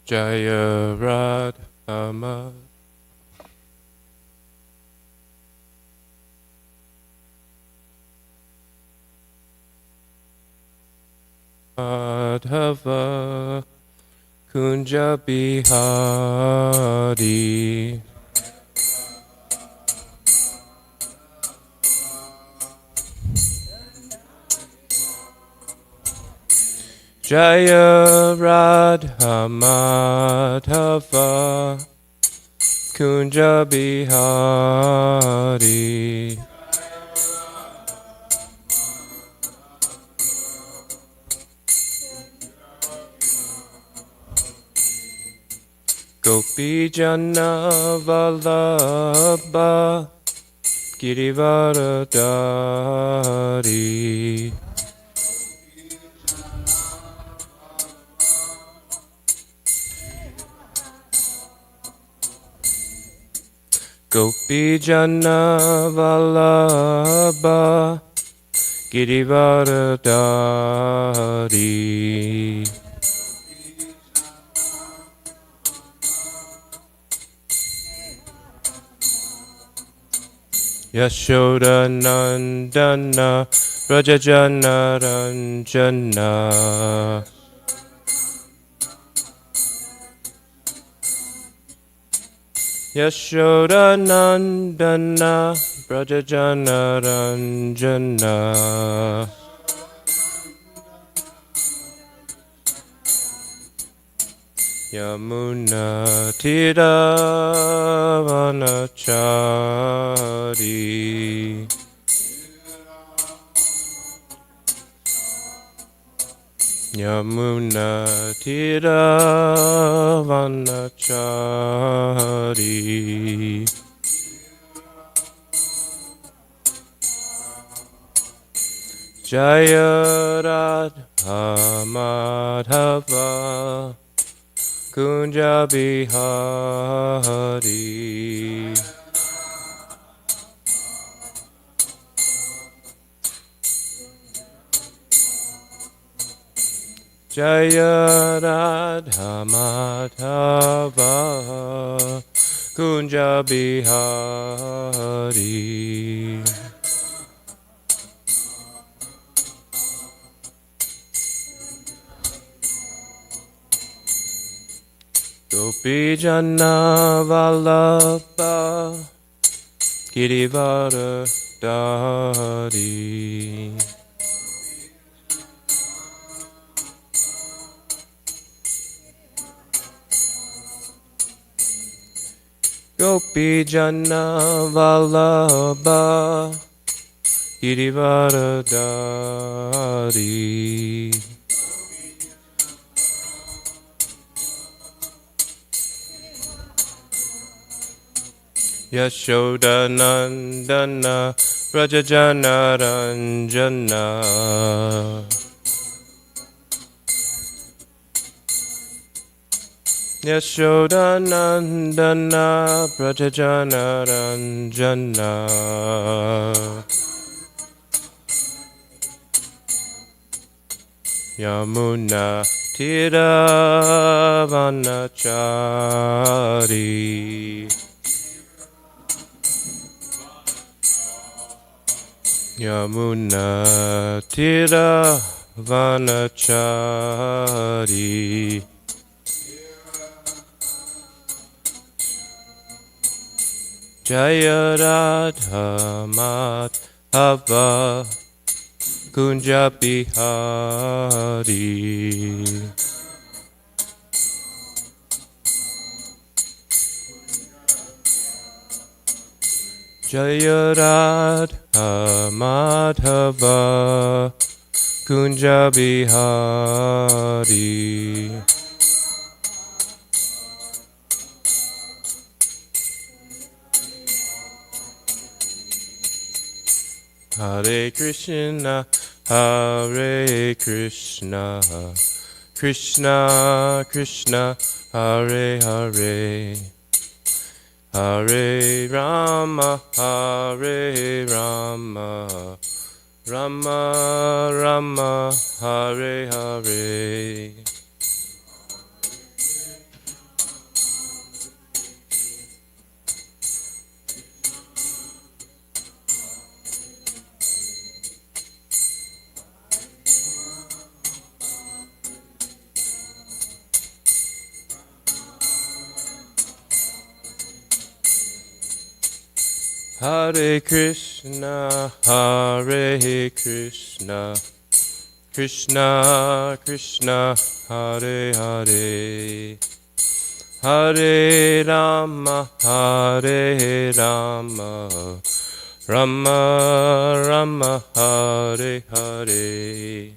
Jaya Radha Madhava Kunja Bihari Jaya Radha Madhava Kunja Bihari Gopi Jana Vallabha Girivaradari Gopi Jana Vallabha Girivaradari Yashoda Nandana Rajajana Ranjana Yashoda Nandana Rajajana Ranjana Yamuna Tiravanachari Yamuna Tiravanachari Jaya Radha Madhava Kunja Bihari Jaya Radha Madhava Kunja Bihari Gopi Jana Vallabha Girivaradari Gopi Jana Vallabha Girivaradari Yashoda Nandana Rajajana Ranjana Yashoda Nandana Rajajana Ranjana Yamuna Tiravanachari Yamuna Tiravanachari Jaya Radha Madhava Kunja Bihari Jaya Radha Madhava Kunja Bihari Hare Krishna Hare Krishna Krishna Krishna Hare Hare Hare Rama Hare Rama Rama Rama Hare Hare Hare Krishna, Hare Krishna, Krishna Krishna, Hare Hare, Hare Rama, Hare Rama, Rama Rama, Hare Hare.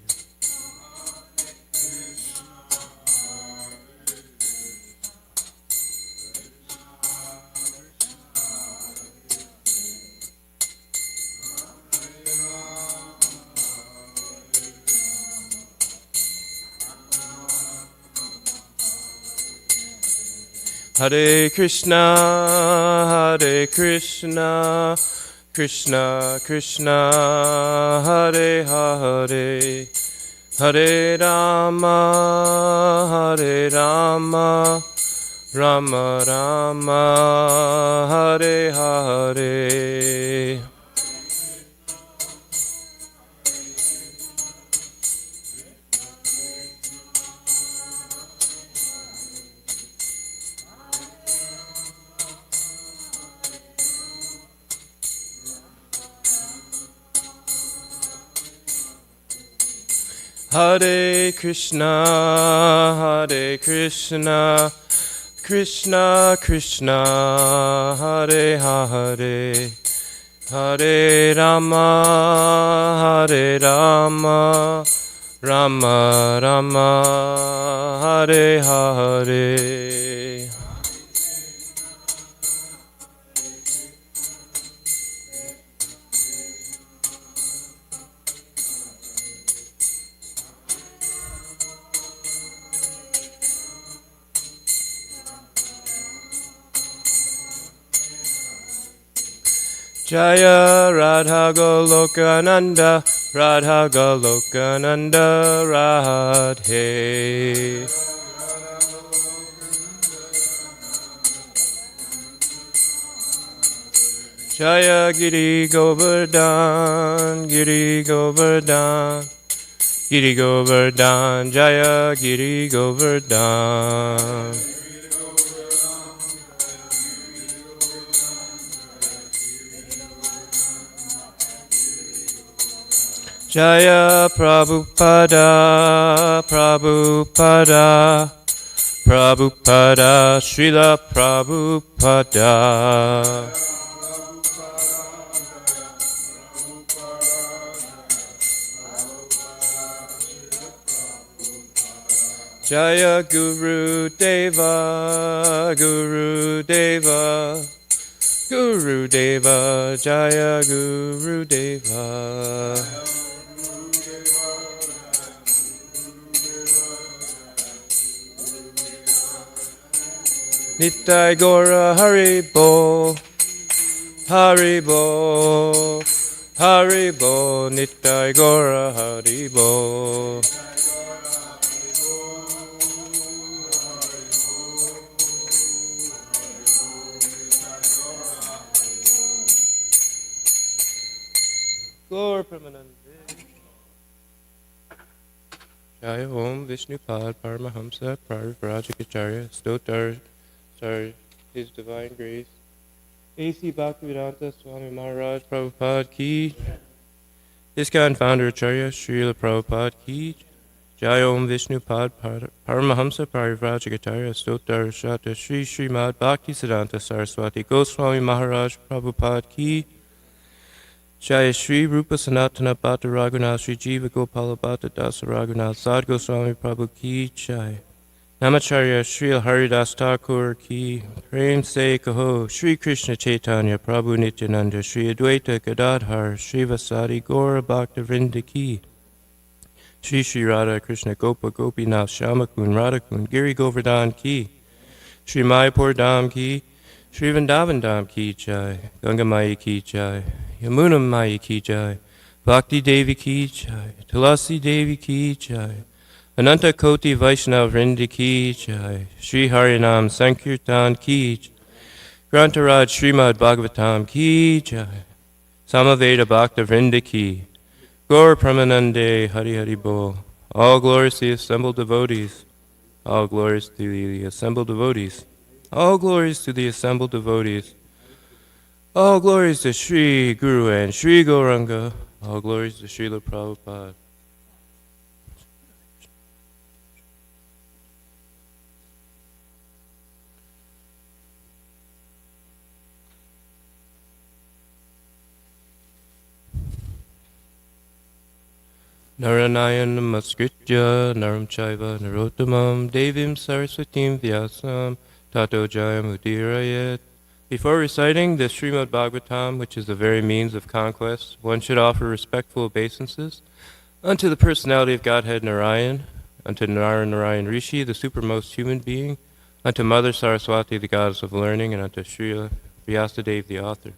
Hare Krishna, Hare Krishna, Krishna Krishna, Hare Hare, Hare Rama, Hare Rama, Rama Rama, Hare Hare. Hare Krishna, Hare Krishna, Krishna Krishna, Hare Hare, Hare Rama, Hare Rama, Rama Rama, Hare Hare. Jaya Radha Goloka Nanda, Radha Goloka Nanda, Radhe. Jaya Giri Govardhan, Giri Govardhan, Giri Govardhan, Jaya Giri Govardhan. Jaya Prabhupada, Prabhupada, Prabhupada, Srila Prabhupada. Jaya Guru Deva, Guru Deva, Guru Deva, Jaya Guru Deva. Nitai Gora Haribo, Haribo, Haribo, Nitai Gora Haribo. Glory Pramanande. Jaya Om Vishnupad Paramahamsa Parivrajacharya Stotar Sar His Divine Grace A.C. Bhaktivedanta Swami Maharaj Prabhupada Ki, ISKCON Founder Acharya Srila Prabhupada Ki, Jaya Om Vishnupad Paramahamsa Parivrajacharya Stotar Shata Sri Srimad Bhaktisiddhanta Saraswati Goswami Maharaj Prabhupada Ki, Jaya Shri Rupa Sanatana Bhatta Raghunath Sri Jiva Gopala Bhatta Dasa Raghunath Sad Goswami Prabhu Ki Jai. Namacharya Shri Haridas Thakur Ki, Prem Se Kaho, Shri Krishna Chaitanya Prabhu Nityananda, Shri Advaita Gadadhar, Shri Vasadi Gaura Bhakta Vrinda Ki, Shri Shri Radha Krishna Gopa Gopinath Shamakun Radhakun Giri Govardhan Ki, Shri Mayapur Dham Ki, Shri Vrindavan Dham Ki Jai, Ganga Maya Ki Jai, Yamuna Maya Ki Jai, Bhakti Devi Ki Jai, Tulasi Devi Ki Jai, Ananta Koti Vaishnav Vrinda Ki Jai, Shri Harinam Sankirtan Ki Jai, Grantaraj Srimad Bhagavatam Ki Jai, Samaveda Bhakta Vrinda Ki, Gaur Pramanande Hari Hari Bol. All glories to the assembled devotees. All glories to the assembled devotees. All glories to the assembled devotees. All glories to Sri Guru and Sri Gauranga. All glories to Srila Prabhupada. Naranayan Namaskritya Naram Chaiva Narottamam Devim Saraswatim Vyasam Tato Jayam Udirayet. Before reciting the Srimad Bhagavatam, which is the very means of conquest, one should offer respectful obeisances unto the personality of Godhead Narayan, unto Narayan Rishi, the supermost human being, unto Mother Saraswati, the goddess of learning, and unto Srila Vyasadeva, the author.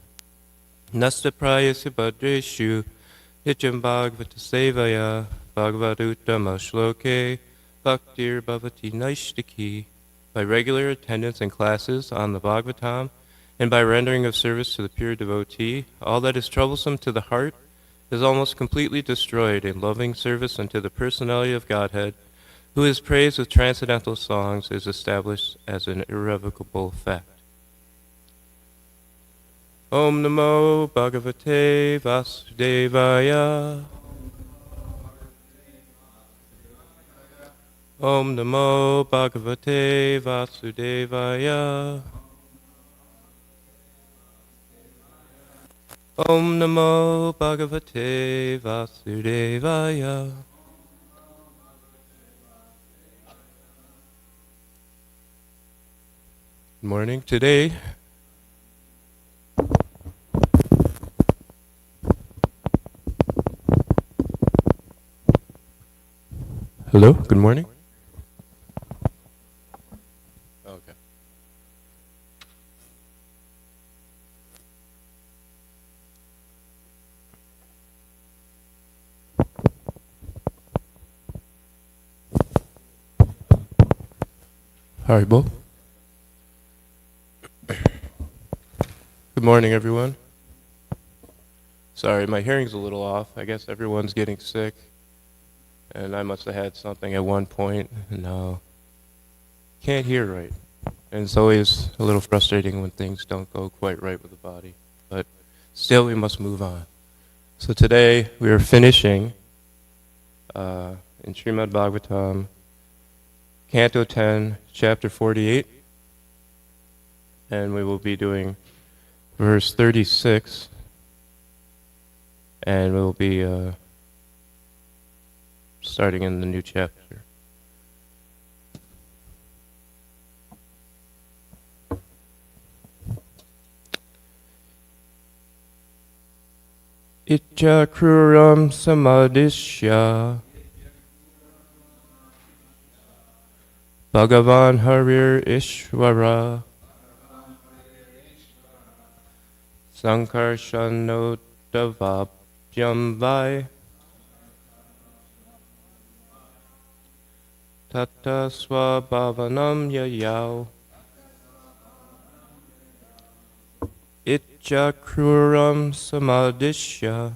Nasta Prayasya Bhadreshu Nityam Bhagavata Sevaya Bhagavaduttama Shloke Bhaktir Bhavati Naishtaki. By regular attendance in classes on the Bhagavatam, and by rendering of service to the pure devotee, all that is troublesome to the heart is almost completely destroyed in loving service unto the personality of Godhead, who is praised with transcendental songs, is established as an irrevocable fact. Om Namo Bhagavate Vasudevaya. Om Namo Bhagavate Vasudevaya. Om Namo Bhagavate Vasudevaya. Good morning. Today, hello, good morning. Okay. Haribo. Good morning, everyone. Sorry, my hearing's a little off. I guess everyone's getting sick, and I must have had something at one point, and now can't hear right. And it's always a little frustrating when things don't go quite right with the body, but still we must move on. So today we are finishing in Srimad Bhagavatam, Canto 10, Chapter 48, and we will be doing verse 36, and we'll be starting in the new chapter. Itya kruram samadishya Bhagavan Harir Ishvara Sankarshanodavabhyam vai Tata swabhavanam yayau Itchakruram samadishya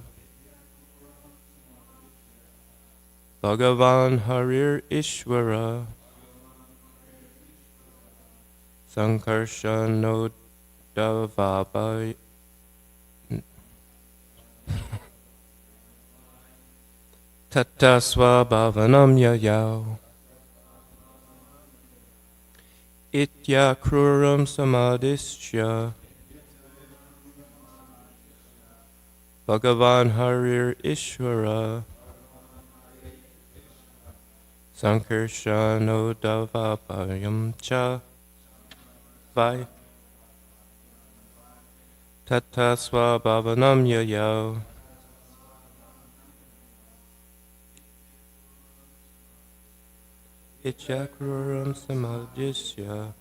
Bhagavan Harir Ishvara Sankarshanodavabhyam Tata swabhavanam yayau Itya kruram samadishya Bhagavan Harir Ishvara Sankarshanodavabhyam cha vai Tata swabhavanam yayau Ichakruram samadhisya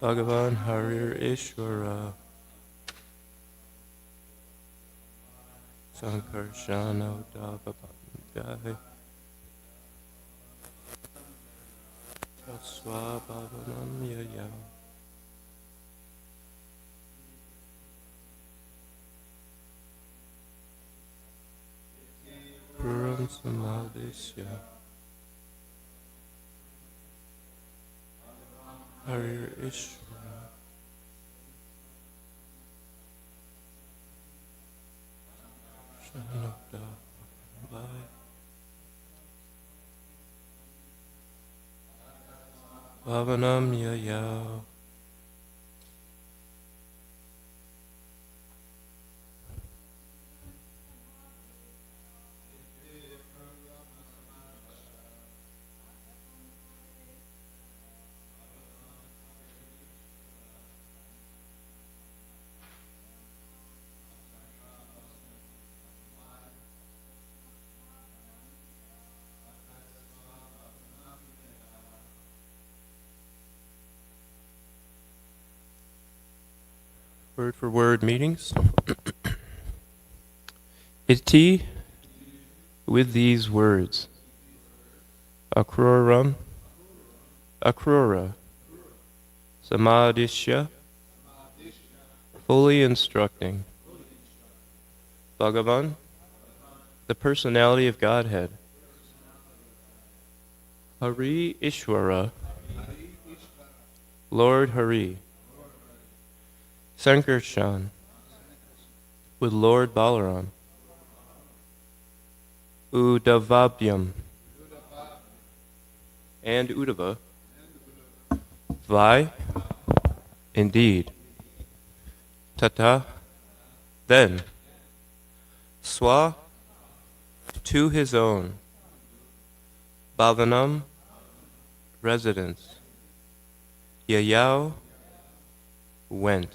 Bhagavan Harir Ishvara Sankarshanodavabhyam Swabhavanam yayau. Puram samadhisya Harir Ishvara Vavanam Yayao. Word for word meetings. Iti with these words. Akruram, Akrura, Samadhisya, fully instructing. Bhagavan, the personality of Godhead. Hari Ishvara, Lord Hari. Sankarshan, with Lord Balaram. Udavabhyam, and Uddhava. Vai, indeed. Tata, then. Swa, to his own. Bhavanam, residence. Yayao, went.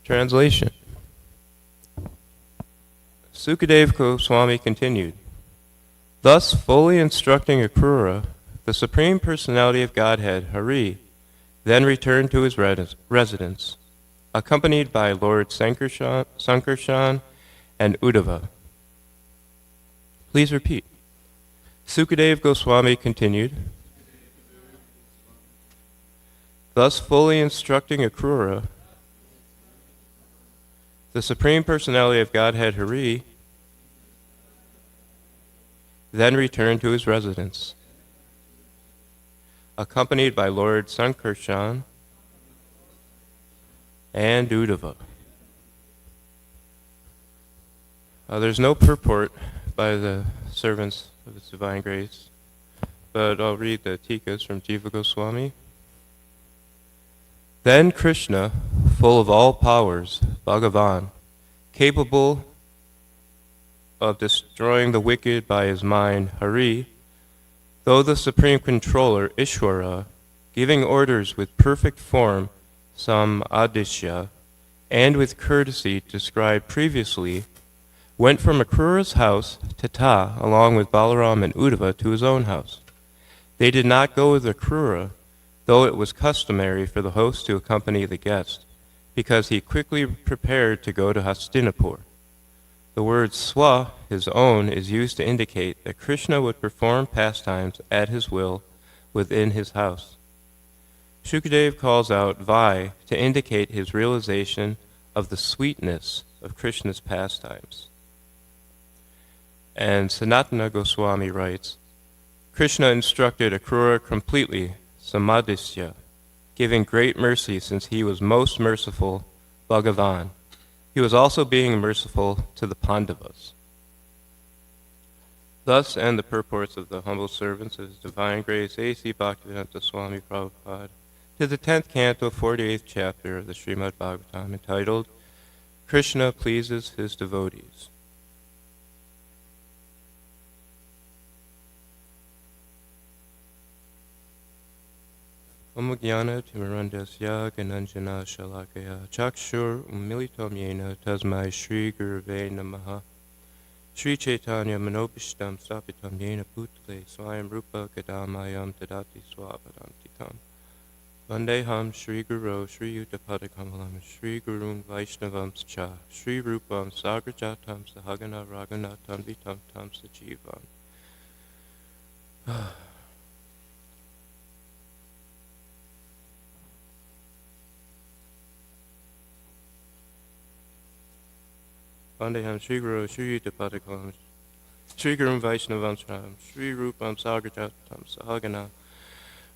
Translation. Sukadev Goswami continued, thus fully instructing Akrura, the Supreme Personality of Godhead, Hari, then returned to his residence, accompanied by Lord Sankarshan and Uddhava. Please repeat. Sukadev Goswami continued, thus fully instructing Akrura, the Supreme Personality of Godhead, Hari, then returned to his residence, accompanied by Lord Sankarshan and Uddhava. There's no purport by the servants of His Divine Grace, but I'll read the tikas from Jiva Goswami. Then Krishna, full of all powers, Bhagavan, capable of destroying the wicked by his mind, Hari, though the supreme controller, Ishvara, giving orders with perfect form, Samadhisya, and with courtesy described previously, went from Akrura's house, Tata, along with Balaram and Uddhava, to his own house. They did not go with Akrura, though it was customary for the host to accompany the guest, because he quickly prepared to go to Hastinapur. The word swa, his own, is used to indicate that Krishna would perform pastimes at his will within his house. Shukadev calls out vai to indicate his realization of the sweetness of Krishna's pastimes. And Sanatana Goswami writes, Krishna instructed Akrura completely, Samadhisya, giving great mercy since he was most merciful, Bhagavan. He was also being merciful to the Pandavas. Thus end the purports of the humble servants of His Divine Grace, A.C. Bhaktivedanta Swami Prabhupada, to the 10th canto, 48th chapter of the Srimad Bhagavatam, entitled, Krishna Pleases His Devotees. Om Jnana Timirandasya Gananjana Shalakaya Chakshur Umilitam Yena Tasmai Shri Gurave Namaha Shri Chaitanya Manobishtam Stapitam Yena Bhutale Swayam Rupa Gadamayam Tadati Swapadantitam Vandeham Shri Guru Shri Yuttapadakamalam Shri Gurung Vaishnavam Cha Shri Rupam Sagrajatam Sahagana Raghunatam Vitam Tam Sajivam. Vandeham Shri Guru Shri Yuttapadakamalam Shri Gurung Vaishnavam Cha Shri Rupam Sagrajatam Sahagana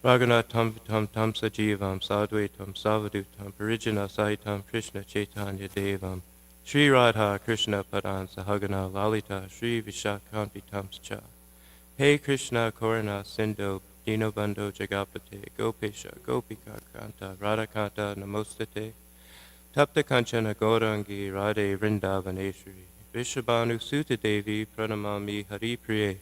Raghunatam Vitam Tam Sajivam Sadvaitam Savadutam Parijana Saitam Krishna Chaitanya Devam Shri Radha Krishna Padan Sahagana Lalita Shri Vishakanti Tamscha. Hey Krishna Korana Sindhu Dinobando Jagapate Gopesha Gopika Kanta Radhakanta Namostate Tapta Kanchana Gaurangi Radhe Vrindavaneshwari Vishabhanu Sutta Devi Pranamami Hari Priye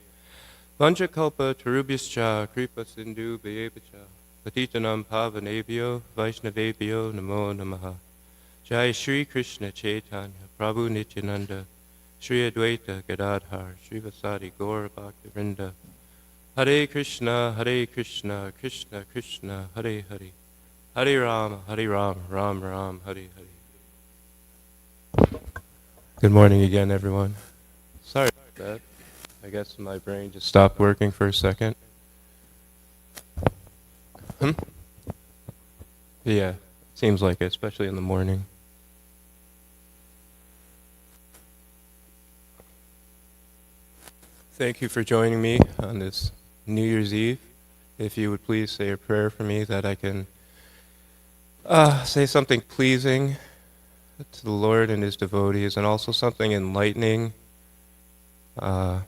Vanchakalpa Tarubhyascha Kripa Sindhu Bhayevacha Patitanam Pavanebhyo Vaishnavebhyo Namo Namaha Jai Shri Krishna Chaitanya Prabhu Nityananda Shri Advaita Gadadhar Shri Vasadi Gaura Bhakta Vrinda Hare Krishna Krishna Krishna Hare Hare Hare Rama Ram Ram Hare Hare. Good morning again, everyone. Sorry about that. I guess my brain just stopped working for a second. Yeah, seems like it, especially in the morning. Thank you for joining me on this New Year's Eve. If you would please say a prayer for me that I can say something pleasing to the Lord and His devotees, and also something enlightening, or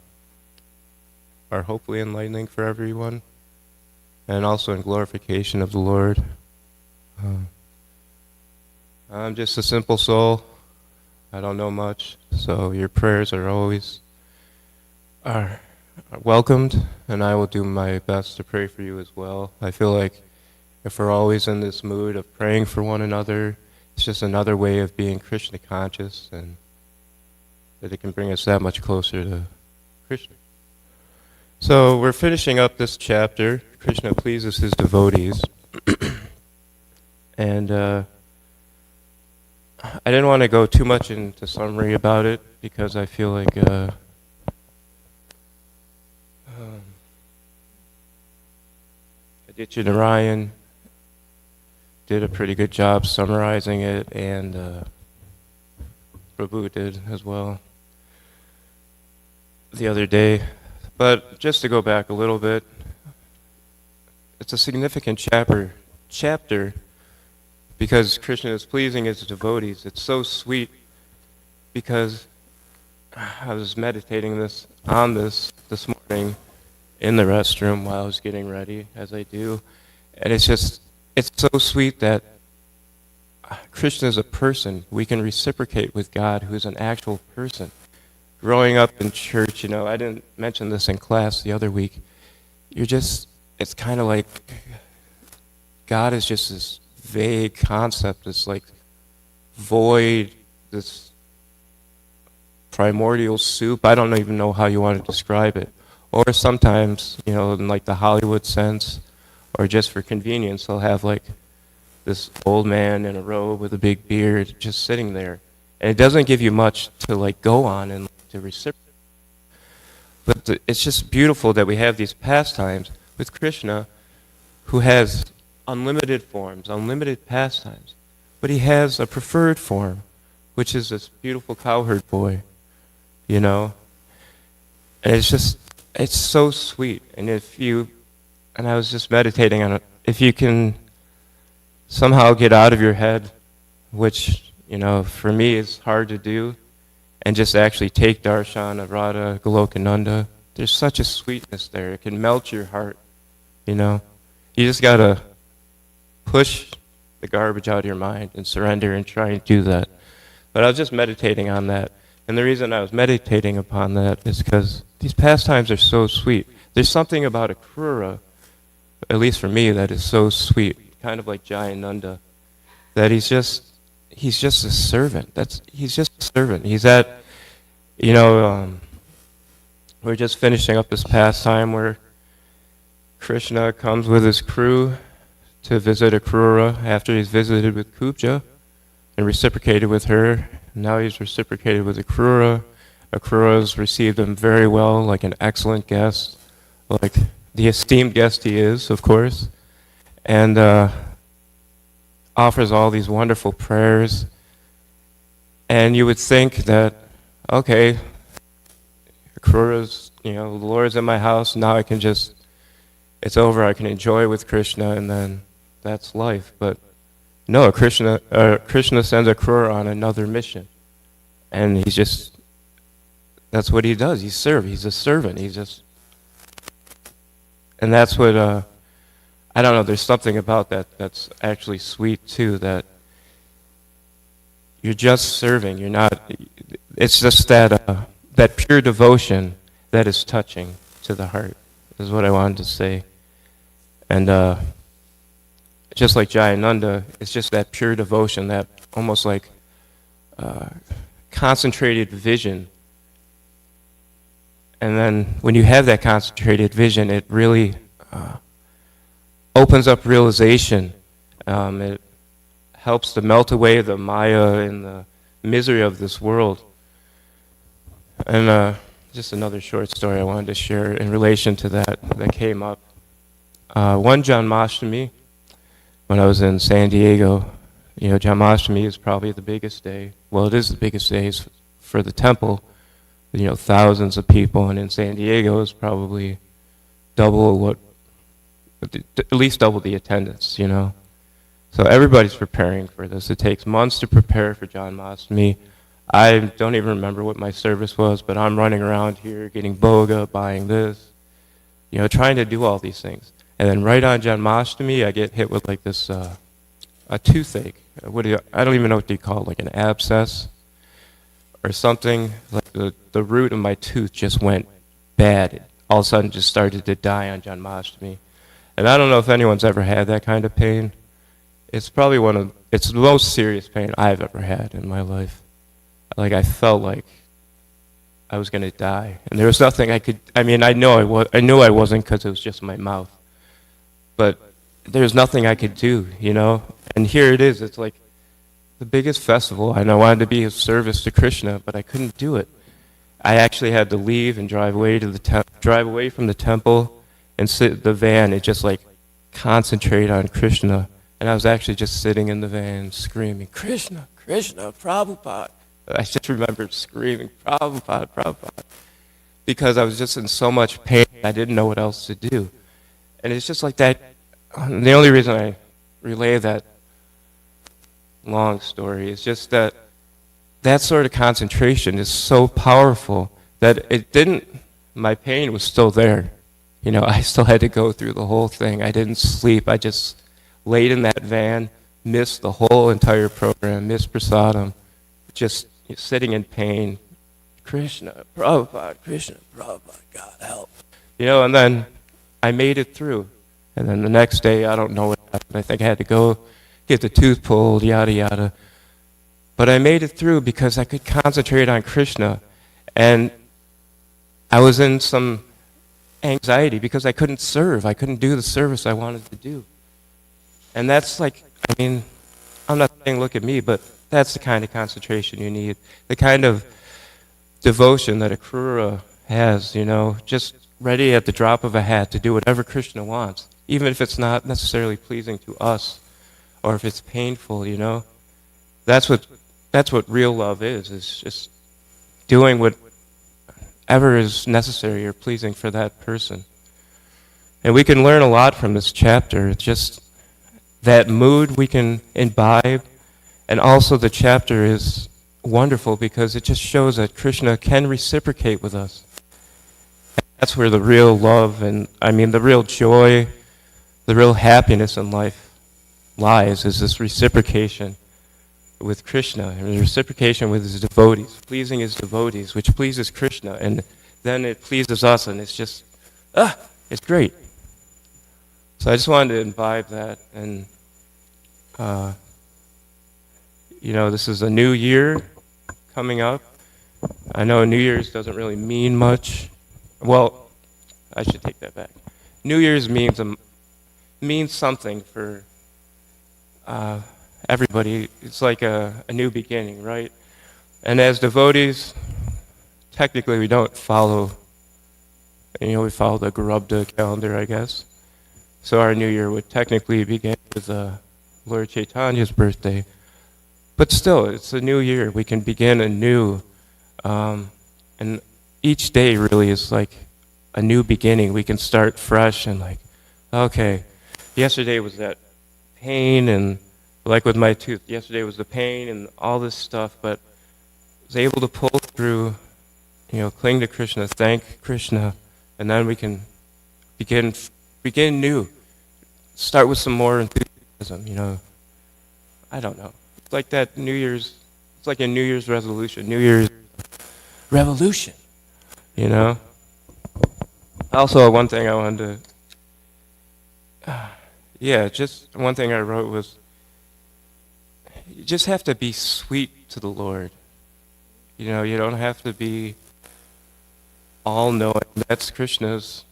hopefully enlightening for everyone, and also in glorification of the Lord. I'm just a simple soul. I don't know much, so your prayers are always are welcomed, and I will do my best to pray for you as well. I feel like if we're always in this mood of praying for one another, it's just another way of being Krishna conscious, and that it can bring us that much closer to Krishna. So we're finishing up this chapter. Krishna pleases his devotees. And I didn't want to go too much into summary about it, because I feel like Aditya Narayan did a pretty good job summarizing it, and Prabhu did as well the other day. But just to go back a little bit, it's a significant chapter because Krishna is pleasing his devotees. It's so sweet, because I was meditating on this morning in the restroom while I was getting ready, as I do, and it's so sweet that Krishna is a person. We can reciprocate with God, who's an actual person. Growing up in church, I didn't mention this in class the other week, it's kind of like God is just this vague concept, this like void, this primordial soup. I don't even know how you want to describe it. Or sometimes, in like the Hollywood sense, or just for convenience, they'll have like this old man in a robe with a big beard just sitting there. And it doesn't give you much to like go on and to reciprocate. But it's just beautiful that we have these pastimes with Krishna, who has unlimited forms, unlimited pastimes. But he has a preferred form, which is this beautiful cowherd boy, And it's so sweet. And I was just meditating on it, if you can somehow get out of your head, which, for me is hard to do, and just actually take darshan of Radha Goloka Nanda, there's such a sweetness there. It can melt your heart, You just got to push the garbage out of your mind and surrender and try and do that. But I was just meditating on that. And the reason I was meditating upon that is because these pastimes are so sweet. There's something about a Krura, at least for me, that is so sweet, kind of like Jayananda, that he's just a servant. He's just a servant. He's at, we're just finishing up this pastime where Krishna comes with his crew to visit a Krura after he's visited with Kubja and reciprocated with her. Now he's reciprocated with a Krura. A Krura's received him very well, like an excellent guest, like the esteemed guest he is, of course, and offers all these wonderful prayers. And you would think that, okay, Krura's, the Lord's in my house, now it's over, I can enjoy with Krishna, and then that's life. But no, Krishna sends a Krura on another mission. And that's what he does. He's a servant. And that's what, I don't know, there's something about that that's actually sweet too, that you're just serving. You're not, it's just that pure devotion that is touching to the heart, is what I wanted to say. And just like Jayananda, it's just that pure devotion, that almost like concentrated vision. And then when you have that concentrated vision, it really opens up realization. It helps to melt away the maya and the misery of this world. And just another short story I wanted to share in relation to that came up. One Janmashtami, when I was in San Diego, Janmashtami is probably the biggest day. Well, it is the biggest day for the temple. Thousands of people, and in San Diego is probably at least double the attendance, So everybody's preparing for this. It takes months to prepare for Janmashtami. I don't even remember what my service was, but I'm running around here getting boga, buying this, trying to do all these things. And then right on Janmashtami, I get hit with like this, a toothache. I don't even know what you call it, like an abscess or something. Like the root of my tooth just went bad. It all of a sudden just started to die on Janmashtami. And I don't know if anyone's ever had that kind of pain. It's probably it's the most serious pain I've ever had in my life. Like I felt like I was going to die. And there was nothing I knew I wasn't because it was just my mouth. But there's nothing I could do, And here it is. It's like the biggest festival, and I wanted to be of service to Krishna, but I couldn't do it. I actually had to leave and drive away from the temple and sit in the van and just like concentrate on Krishna. And I was actually just sitting in the van screaming, Krishna, Krishna, Prabhupada. I just remembered screaming, Prabhupada, Prabhupada. Because I was just in so much pain, I didn't know what else to do. And it's just like that. The only reason I relay that long story is just that sort of concentration is so powerful that my pain was still there. I still had to go through the whole thing. I didn't sleep. I just laid in that van, missed the whole entire program, missed prasadam, just sitting in pain. Krishna, Prabhupada, God help. And then I made it through. And then the next day, I don't know what happened. I think I had to go get the tooth pulled, yada, yada. But I made it through because I could concentrate on Krishna. And I was in some anxiety because I couldn't serve. I couldn't do the service I wanted to do. And that's like, I'm not saying look at me, but that's the kind of concentration you need. The kind of devotion that a Krura has, just ready at the drop of a hat to do whatever Krishna wants, even if it's not necessarily pleasing to us or if it's painful, That's what real love is just doing whatever is necessary or pleasing for that person. And we can learn a lot from this chapter. It's just that mood we can imbibe, and also the chapter is wonderful because it just shows that Krishna can reciprocate with us. And that's where the real love and, the real joy, the real happiness in life lies, is this reciprocation with Krishna, and reciprocation with his devotees, pleasing his devotees, which pleases Krishna, and then it pleases us, and it's just, it's great. So I just wanted to imbibe that, and this is a new year coming up. I know New Year's doesn't really mean much. Well, I should take that back. New Year's means something for everybody. It's like a new beginning, right? And as devotees, technically we don't follow, we follow the Garubda calendar, I guess. So our new year would technically begin with Lord Chaitanya's birthday. But still, it's a new year. We can begin anew. And each day really is like a new beginning. We can start fresh and like, okay, yesterday was that pain, and like with my tooth, yesterday was the pain and all this stuff, but is able to pull through, cling to Krishna, thank Krishna, and then we can begin new. Start with some more enthusiasm, I don't know. It's like it's like a New Year's resolution, New Year's revolution, Also, one thing I wanted to, just one thing I wrote was, you just have to be sweet to the Lord. You don't have to be all-knowing. That's Krishna's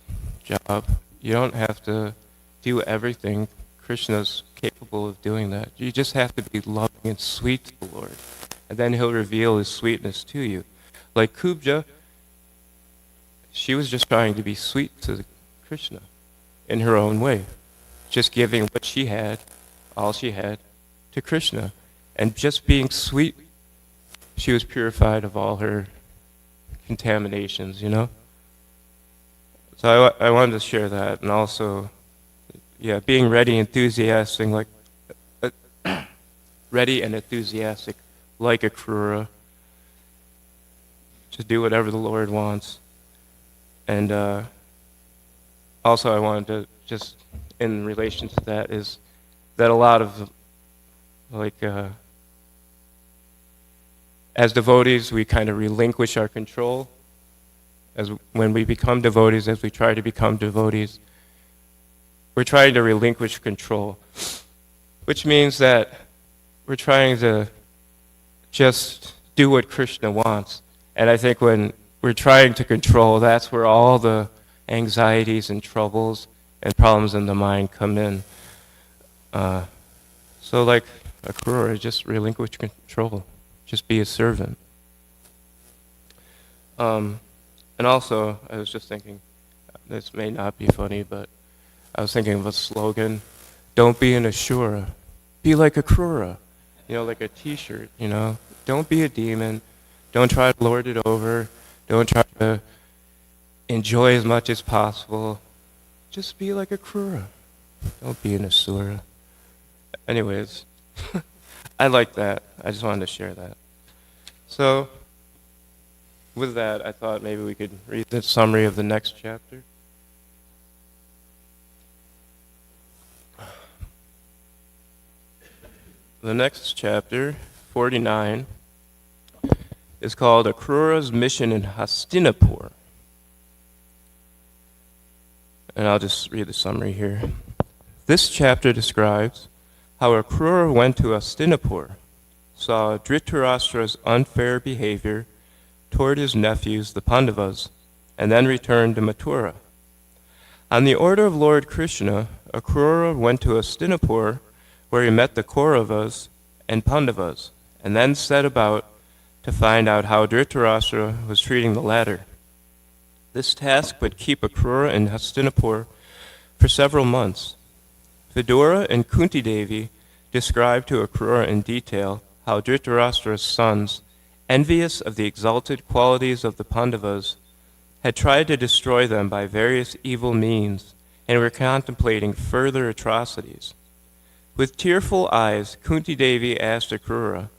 job. You don't have to do everything. Krishna's capable of doing that. You just have to be loving and sweet to the Lord. And then he'll reveal his sweetness to you. Like Kubja, she was just trying to be sweet to Krishna in her own way. Just giving what she had, all she had, to Krishna. And just being sweet, she was purified of all her contaminations, So I wanted to share that. And also, being ready, enthusiastic, ready and enthusiastic, like a Krura, to do whatever the Lord wants. And also I wanted to just, in relation to that, is that a lot of, as devotees, we kind of relinquish our control. As when we become devotees, as we try to become devotees, we're trying to relinquish control, which means that we're trying to just do what Krishna wants. And I think when we're trying to control, that's where all the anxieties and troubles and problems in the mind come in. So like a Krura, just relinquish control. Just be a servant. And also, I was just thinking, this may not be funny, but I was thinking of a slogan: don't be an Ashura, be like a Krura. Like a t-shirt, Don't be a demon. Don't try to lord it over. Don't try to enjoy as much as possible. Just be like a Krura. Don't be an Asura. Anyways, I like that. I just wanted to share that. So, with that, I thought maybe we could read the summary of the next chapter. The next chapter, 49, is called Akrura's Mission in Hastinapur. And I'll just read the summary here. This chapter describes how Akrura went to Hastinapur, saw Dhritarashtra's unfair behavior toward his nephews, the Pandavas, and then returned to Mathura. On the order of Lord Krishna, Akrura went to Hastinapur, where he met the Kauravas and Pandavas, and then set about to find out how Dhritarashtra was treating the latter. This task would keep Akrura in Hastinapur for several months. Vidura and Kunti Devi described to Akrura in detail how Dhritarashtra's sons, envious of the exalted qualities of the Pandavas, had tried to destroy them by various evil means and were contemplating further atrocities. With tearful eyes, Kunti Devi asked Akrura,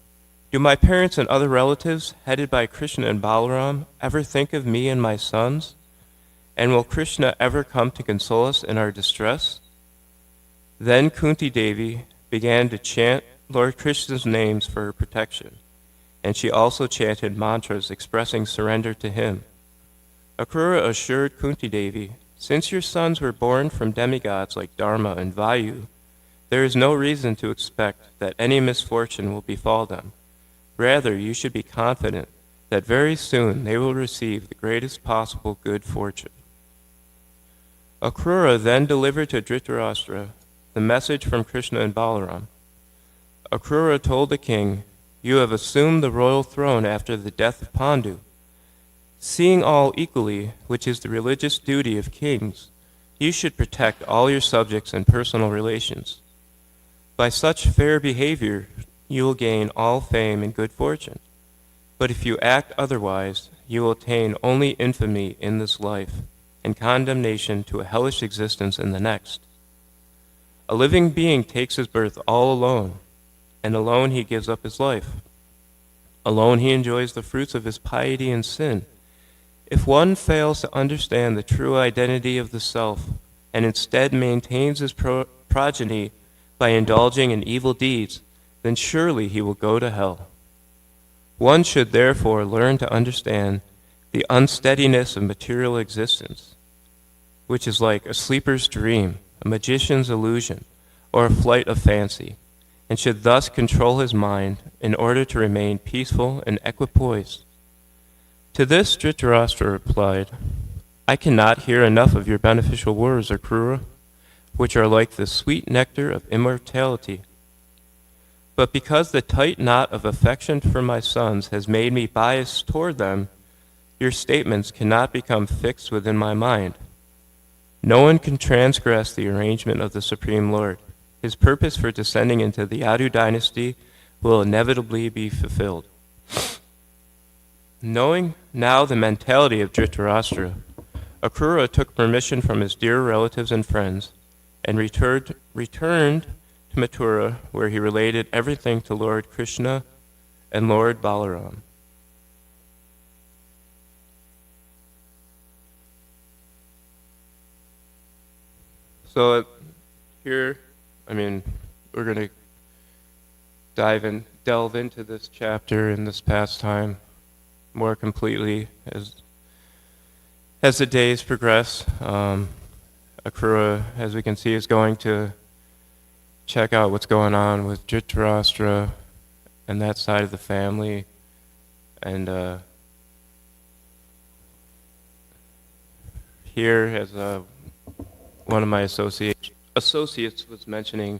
"Do my parents and other relatives, headed by Krishna and Balaram, ever think of me and my sons? And will Krishna ever come to console us in our distress?" Then Kunti Devi began to chant Lord Krishna's names for her protection, and she also chanted mantras expressing surrender to him. Akrura assured Kunti Devi, "Since your sons were born from demigods like Dharma and Vayu, there is no reason to expect that any misfortune will befall them. Rather, you should be confident that very soon they will receive the greatest possible good fortune." Akrura then delivered to Dhritarashtra the message from Krishna and Balaram. Akrura told the king, "You have assumed the royal throne after the death of Pandu. Seeing all equally, which is the religious duty of kings, you should protect all your subjects and personal relations. By such fair behavior, you will gain all fame and good fortune. But if you act otherwise, you will attain only infamy in this life and condemnation to a hellish existence in the next. A living being takes his birth all alone, and alone he gives up his life. Alone he enjoys the fruits of his piety and sin. If one fails to understand the true identity of the self and instead maintains his progeny by indulging in evil deeds, then surely he will go to hell. One should therefore learn to understand the unsteadiness of material existence, which is like a sleeper's dream, a magician's illusion, or a flight of fancy, and should thus control his mind in order to remain peaceful and equipoised. To this Dhritarashtra replied, I cannot hear enough of your beneficial words, Akrura, which are like the sweet nectar of immortality. But because the tight knot of affection for my sons has made me biased toward them, your statements cannot become fixed within my mind. No one can transgress the arrangement of the Supreme Lord. His purpose for descending into the Yadu dynasty will inevitably be fulfilled. Knowing now the mentality of Dhritarashtra, Akrura took permission from his dear relatives and friends and returned to Mathura, where he related everything to Lord Krishna and Lord Balaram. So here, we're going to delve into this chapter in this pastime more completely as the days progress. Akrura, as we can see, is going to check out what's going on with Dhritarashtra and that side of the family, and here, as one of my associates was mentioning,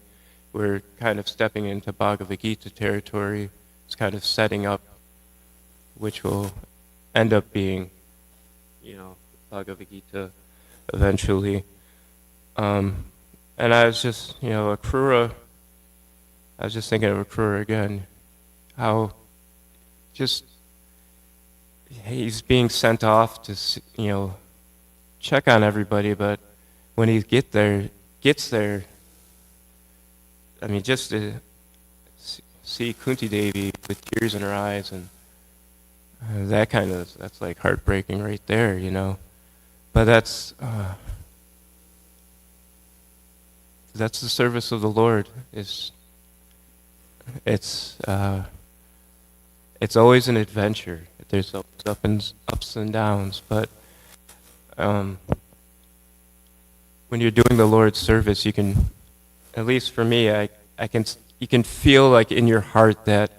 we're kind of stepping into Bhagavad Gita territory. It's kind of setting up, which will end up being, Bhagavad Gita eventually. And I was just, Akrura, I was just thinking of Akrura again, how just he's being sent off to, check on everybody, but when he gets there, just to see Kunti Devi with tears in her eyes, and that's like heartbreaking right there, But that's the service of the Lord. It's always an adventure. There's ups and downs, but when you're doing the Lord's service, you can, at least for me, you can feel like in your heart that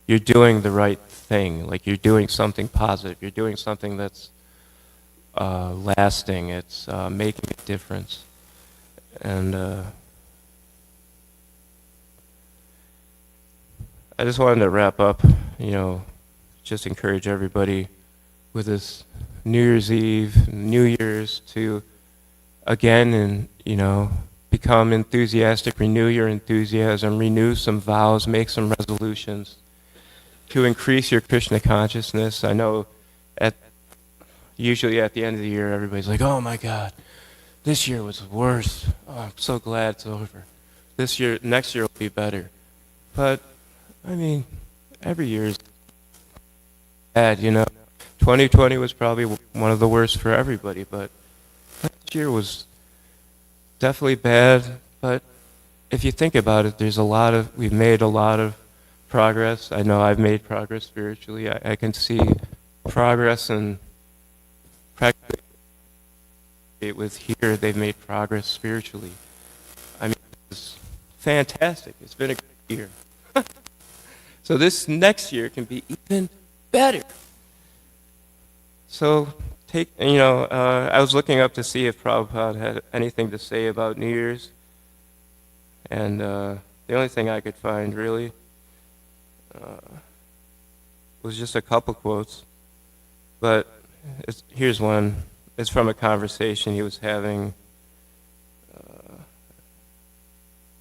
you're doing the right thing, like you're doing something positive, you're doing something that's lasting, it's making a difference. And I just wanted to wrap up, just encourage everybody with this New Year's Eve, New Year's, to again and, become enthusiastic, renew your enthusiasm, renew some vows, make some resolutions to increase your Krishna consciousness. I know usually at the end of the year, everybody's like, oh my God, this year was worse. Oh, I'm so glad it's over. Next year will be better. But, every year is bad, 2020 was probably one of the worst for everybody, but last year was definitely bad. But if you think about it, we've made a lot of progress. I know I've made progress spiritually. I can see progress in practically with here. They've made progress spiritually. It's fantastic. It's been a great year. So this next year can be even better. So I was looking up to see if Prabhupada had anything to say about New Year's, and the only thing I could find really was just a couple quotes. But here's one. It's from a conversation he was having.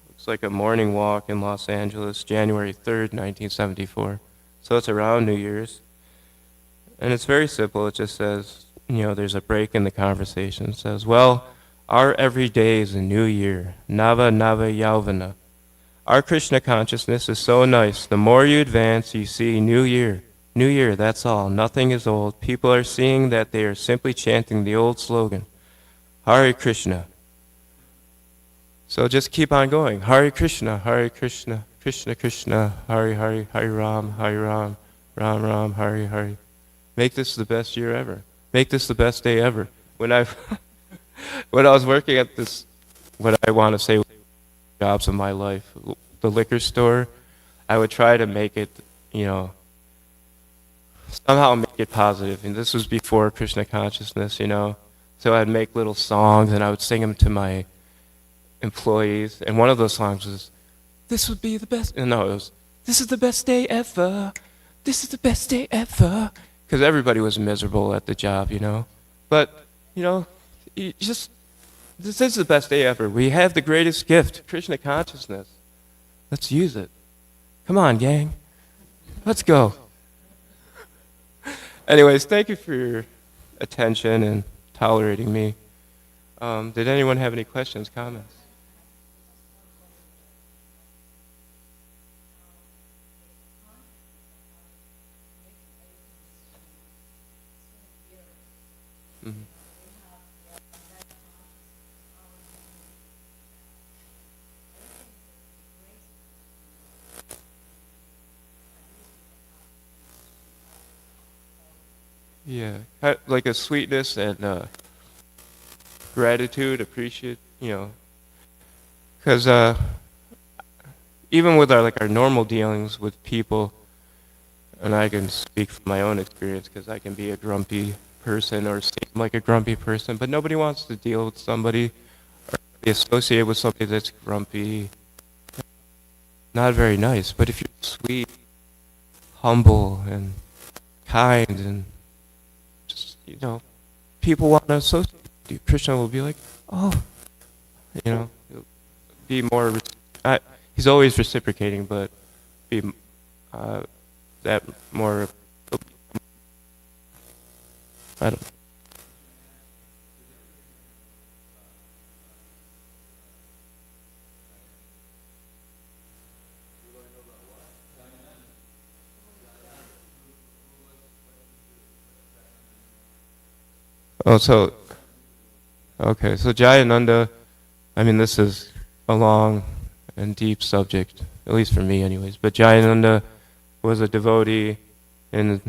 Looks like a morning walk in Los Angeles, January 3rd, 1974. So it's around New Year's. And it's very simple. It just says, there's a break in the conversation. It says, well, our every day is a new year. Nava Nava Yauvana. Our Krishna consciousness is so nice. The more you advance, you see new year. New Year, that's all. Nothing is old. People are seeing that they are simply chanting the old slogan, Hare Krishna. So just keep on going. Hare Krishna, Krishna Krishna, Hare Hare, Hare Ram, Ram Ram, Hare Hare. Make this the best year ever. Make this the best day ever. When I was working at this, what I want to say, jobs of my life, the liquor store, I would try to make it, somehow make it positive. And this was before Krishna consciousness, So I'd make little songs and I would sing them to my employees. And one of those songs was, "This would be the best." No, it was, "This is the best day ever. This is the best day ever." Because everybody was miserable at the job, But, this is the best day ever. We have the greatest gift, Krishna consciousness. Let's use it. Come on, gang. Let's go. Anyways, thank you for your attention and tolerating me. Did anyone have any questions, comments? Mm-hmm. Yeah, like a sweetness and gratitude, appreciate, because even with our normal dealings with people, and I can speak from my own experience because I can be a grumpy person or seem like a grumpy person, but nobody wants to deal with somebody or be associated with somebody that's grumpy, not very nice. But if you're sweet, humble, and kind, and just, people want to associate with you, Krishna will be like, oh, he'll be more, he's always reciprocating, but be that more, I don't. Oh, okay, so Jayananda, this is a long and deep subject, at least for me anyways, but Jayananda was a devotee in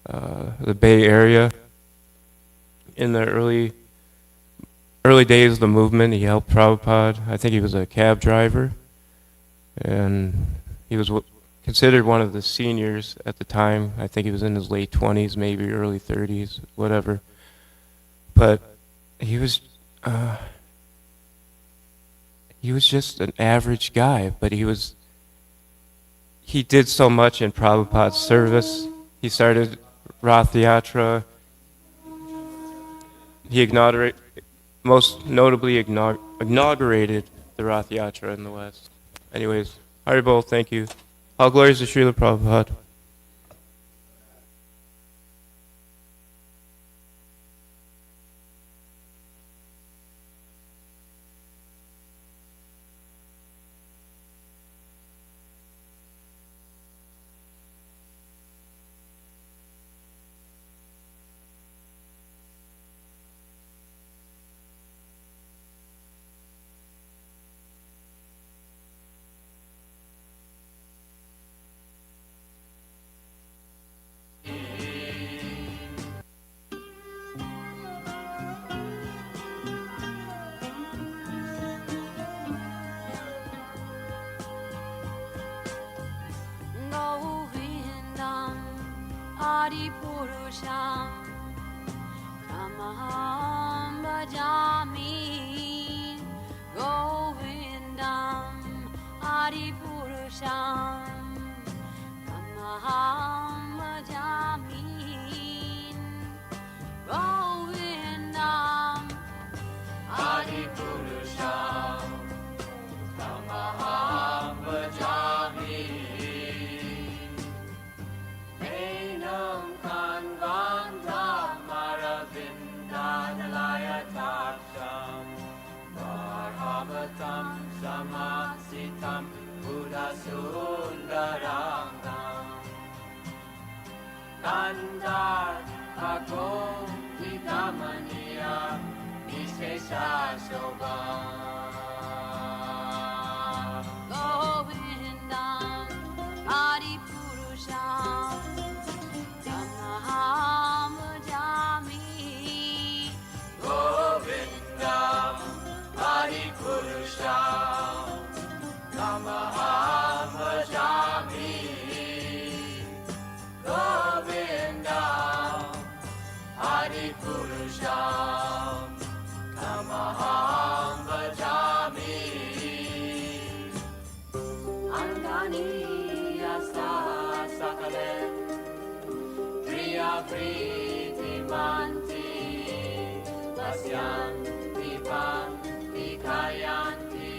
the Bay Area in the early days of the movement. He helped Prabhupada. I think he was a cab driver, and he was considered one of the seniors at the time. I think he was in his late 20s, maybe early 30s, whatever. But he was just an average guy, but he did so much in Prabhupada's service. He started Rath Yatra. He most notably inaugurated the Rath Yatra in the West. Anyways, Haribol, thank you. All glories to Srila Prabhupada. Govindam Adipurusham Tamaham Bhajami Govindam Adipurusham Tamaham Bhajami Govindam Adipurusham Tamaham Bhajami Enam Kanvandam Maravindanalayataksam Varhavatam Samasitam Buddha Sundarangam Kandar ako ikamaniya Vishesha Shobha Govindam Adipurusham Tamaham Jami Govindam Hari Purusham Namaham Bhajami Govindam Hari Purusham Namaham Bhajami Angani Asa Sakale Priya Priti Manti Pasyanti Panti Kayanti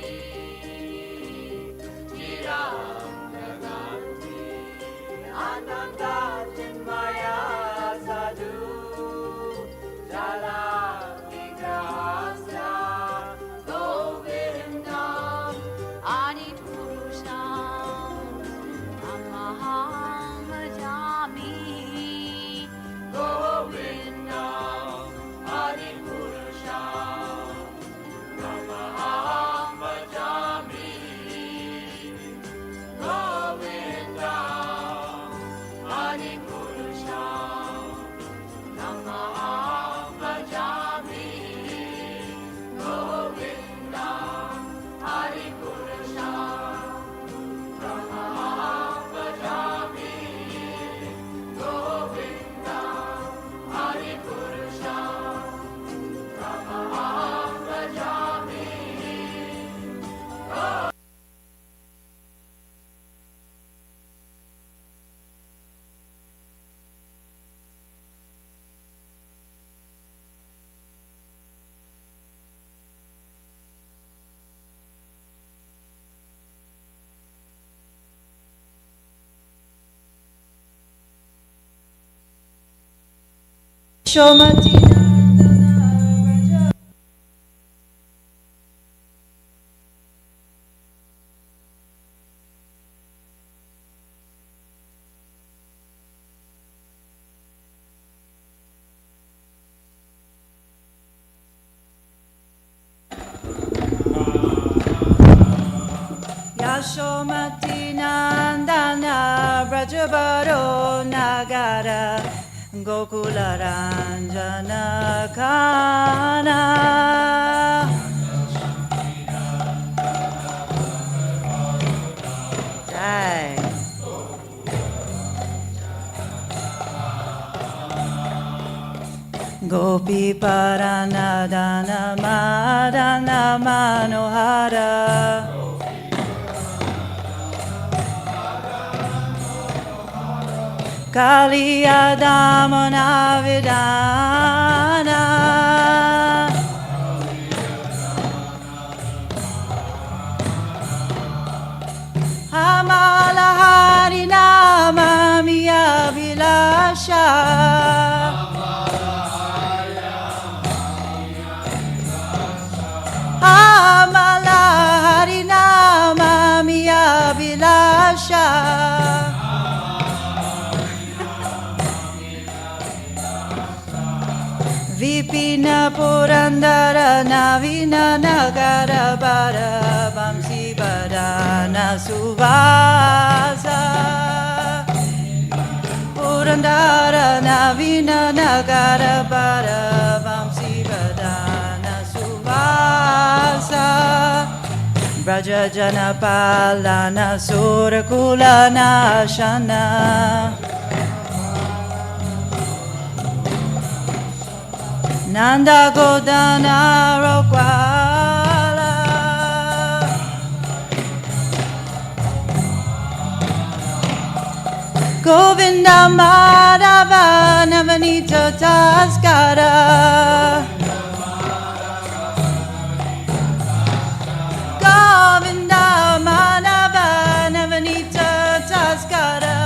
Chiram Naganti Ananda Chinmaya Sadhu Jala Vigrahasya Govindam Adipurusham Tamaham Jami Govindam Hari Purusham Namaham Bhajami Govindam Hari Purusham Namaham Bhajami Govindam Hari Purusham Namaham Bhajami Govindam Hari Purusham Namaham Bhajami Shomati Yashomati Nandana Brajabaro Nagara Gokula Ranjana Kana Jai Gopi Paranadana Madana Manohara Kaliyadamana Vidana Amala Harinama Miya Vilasha Amala Harinama Miya Vilasha Vipina Purandara Navina Nagara Bara Vamsi Badana Suvasa Purandara Navina Nagara Bara Vamsi Badana Suvasa Braja Jana Palana Surakula Nashana Nanda Godana Rokwala Govinda Madhava Navanita Taskara Govinda Madhava Navanita Taskara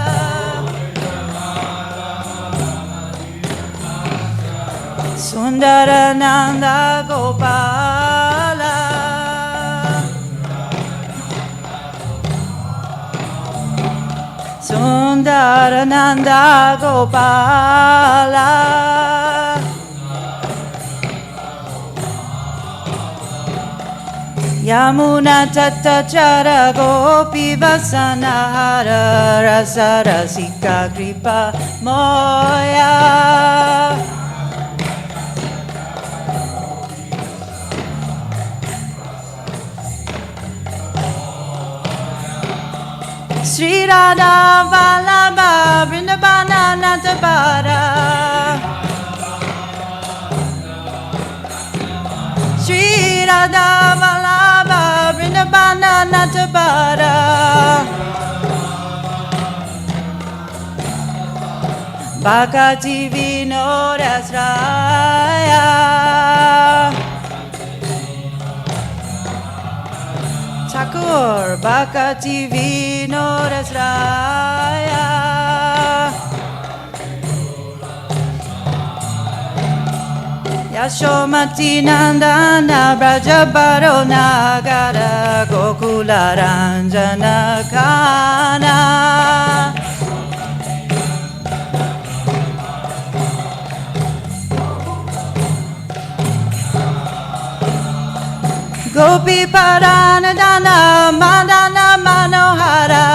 Sundarananda Gopala Sundar Sundarananda Gopala Yamuna Tattachara Gopi Vasanahara Rasa Rasika Kripa Moya Sri Radha Vallabha Vrindavana Natabara Sri Radha Vallabha Vrindavana Natabara Bhakati Vinodasraya Thakur Bhakati Vinodasraya Yashomati Nandana Brajabaro Nagara Gokula Ranjana Kana Gopi Paranadana Madana Manohara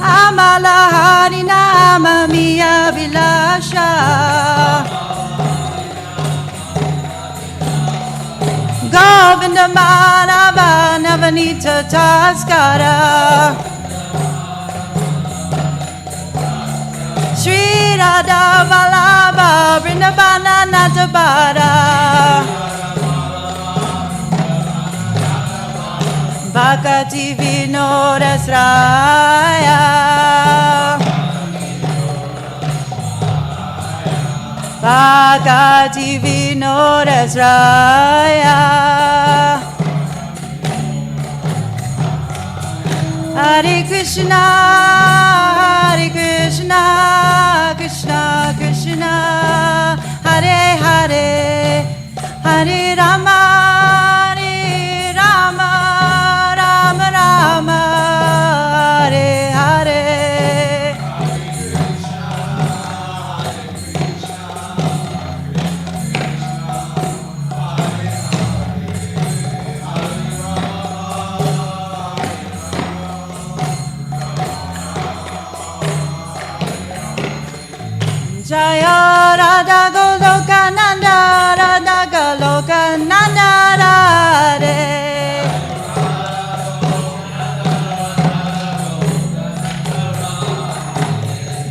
Amala Harinama Miya Vilasha Govinda Madhava Navanita Taskara Sri Radha Vallabha Vrindavana Natabara Bhakati Vinodasraya Bhakati Vinodasraya Hare Krishna Krishna Krishna Hare Hare Hare Rama Rama Rama Hare Hare Jaya Radha Goloka Nanda Radha Goloka Nanda Radhe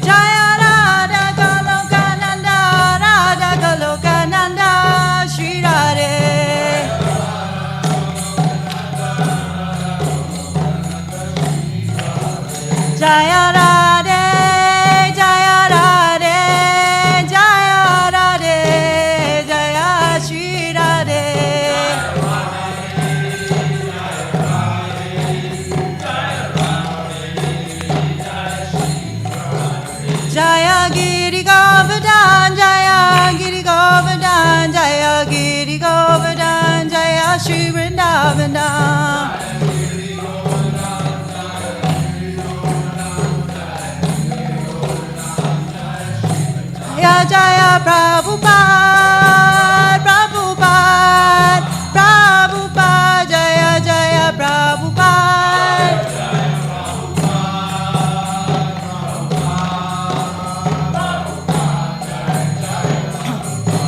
Jaya Radha Goloka Nanda Radha Goloka Nanda Shri Radhe Jaya Radhe Jaya Radhe Jaya Radhe Jaya Shri Radhe Jaya Giri Govardhan Jaya Giri Govardhan Jaya Giri Govardhan Jaya Shri Vrindavana Jaya Jaya Prabhupada Prabhupada Prabhupada Jaya Jaya Prabhupada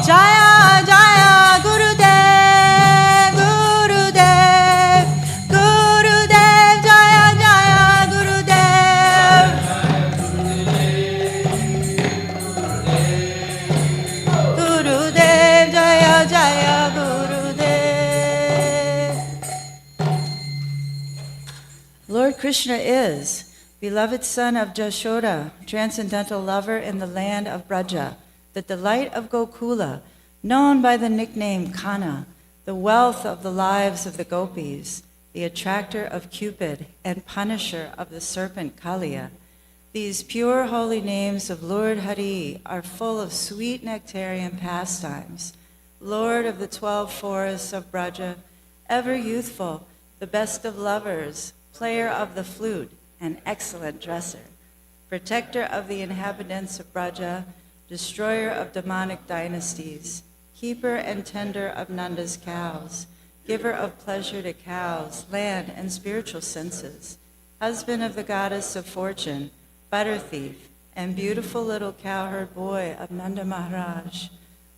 Jaya Jaya Gurudev Gurudev Gurudev Jaya Jaya Gurudev Gurudev Jaya Jaya Gurudev Lord Krishna is beloved son of Jashoda, transcendental lover in the land of Braja, the delight of Gokula, known by the nickname Kana, the wealth of the lives of the gopis, the attractor of Cupid and punisher of the serpent Kaliya. These pure holy names of Lord Hari are full of sweet nectarian pastimes. Lord of the 12 forests of Braja, ever youthful, the best of lovers, player of the flute, an excellent dresser, protector of the inhabitants of Braja, destroyer of demonic dynasties, keeper and tender of Nanda's cows, giver of pleasure to cows, land, and spiritual senses, husband of the goddess of fortune, butter thief, and beautiful little cowherd boy of Nanda Maharaj,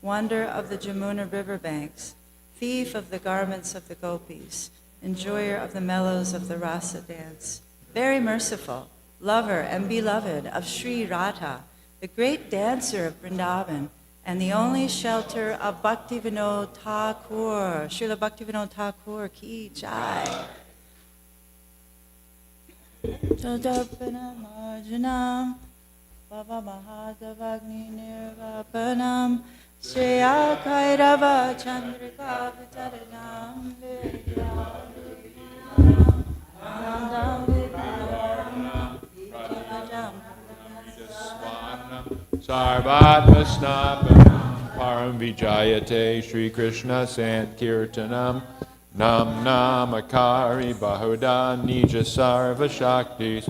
wonder of the Jamuna riverbanks, thief of the garments of the gopis, enjoyer of the mellows of the rasa dance, very merciful, lover and beloved of Sri Radha, the great dancer of Vrindavan, and the only shelter of Bhaktivinoda Thakur. Srila Bhaktivinoda Thakur ki jai. Tadarpana marjanam, Baba Mahadavagni nirvapanam, Shreya Kairava Chandrika Vitaranam, Nandam Vidyanam, Vidyanam, Sarvatma Snapanam Param Vijayate Sri Krishna Sankirtanam Nam Namakari Bahuda Nija Sarva Shaktis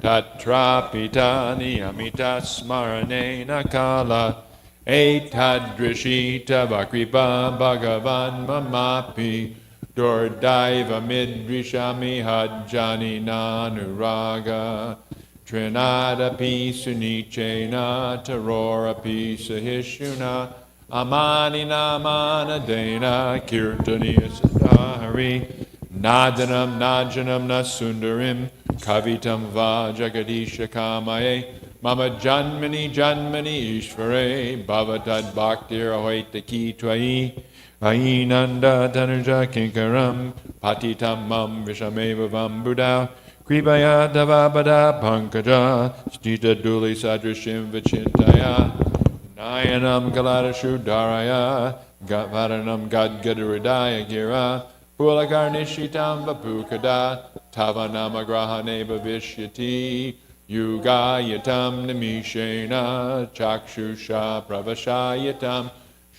Tatrapitani Amita Smaranena Kala Etadrishita Vakripa Bhagavan Mamapi Durdaiva Midrishami Hajjani Nanuraga Trinadapi Sunichena Tarorapi Sahishuna Amani Namana Dena Kirtaniya Sadhari Nadanam Najanam Nasundarim Kavitam Va Jagadisha Kamaye Mama Janmani Janmani Ishvare Bhavatad Bhaktir Ahoitaki Twai Ainanda Tanuja Kinkaram Patitam Mam Vishameva Vambuddha Kribaya Davabada Pankaja Stita Duli Sadrishim Vichintaya Nayanam Galadashu Daraya Varanam Gadgadaridaya Gira Pulakarnishitam Vapukada Tavanama Grahane Bhavishyati Yugayatam Nimishena Chakshusha Pravashayatam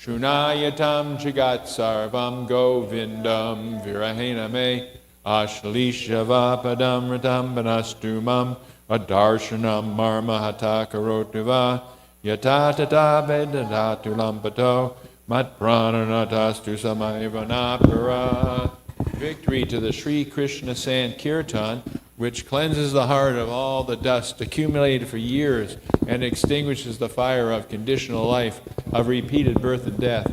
Shunayatam Jagat Sarvam Govindam Virahename Ashlishavapadam Ratam Banastumam Adarshanam Marmahata Karotiva Yatatata Vedatu Lampato Matprananatastu Samaivanapara. Victory to the Sri Krishna Sankirtan, which cleanses the heart of all the dust accumulated for years and extinguishes the fire of conditional life, of repeated birth and death.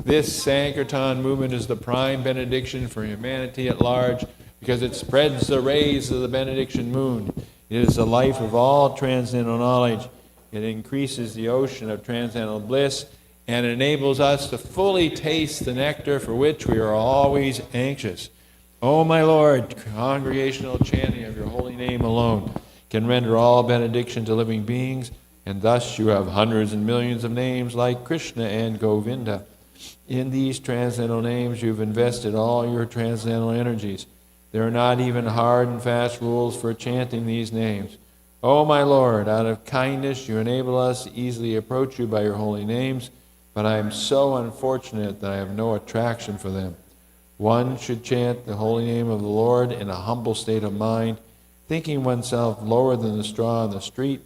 This Sankirtan movement is the prime benediction for humanity at large because it spreads the rays of the benediction moon. It is the life of all transcendental knowledge. It increases the ocean of transcendental bliss and enables us to fully taste the nectar for which we are always anxious. O my Lord, congregational chanting of your holy name alone can render all benediction to living beings, and thus you have hundreds and millions of names like Krishna and Govinda. In these transcendental names you've invested all your transcendental energies. There are not even hard and fast rules for chanting these names. O my Lord, out of kindness you enable us to easily approach you by your holy names, but I am so unfortunate that I have no attraction for them. One should chant the holy name of the Lord in a humble state of mind, thinking oneself lower than the straw on the street.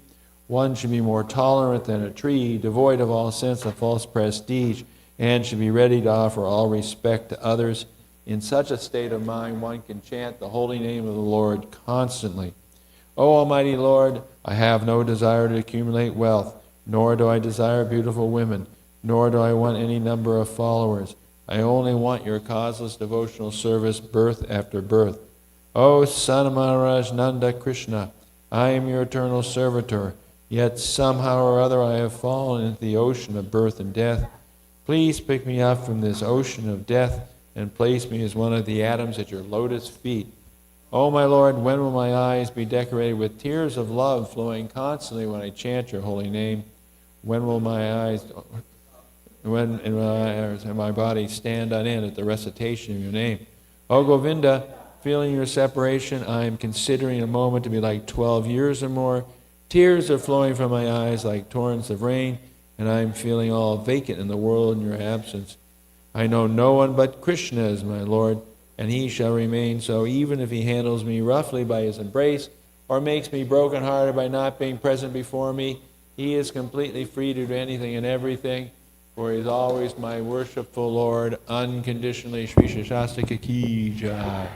One should be more tolerant than a tree, devoid of all sense of false prestige, and should be ready to offer all respect to others. In such a state of mind, one can chant the holy name of the Lord constantly. O Almighty Lord, I have no desire to accumulate wealth, nor do I desire beautiful women, nor do I want any number of followers. I only want your causeless devotional service birth after birth. O Son of Maharaj Nanda Krishna, I am your eternal servitor, yet somehow or other I have fallen into the ocean of birth and death. Please pick me up from this ocean of death and place me as one of the atoms at your lotus feet. O my Lord, when will my eyes be decorated with tears of love flowing constantly when I chant your holy name? When will my eyes... When and my body stand on end at the recitation of your name? O Govinda, feeling your separation, I am considering a moment to be like 12 years or more. Tears are flowing from my eyes like torrents of rain, and I am feeling all vacant in the world in your absence. I know no one but Krishna is my Lord. and he shall remain so, even if he handles me roughly by his embrace, or makes me brokenhearted by not being present before me. He is completely free to do anything and everything, for he is always my worshipful Lord, unconditionally. Shri Shastastika Ki Jai.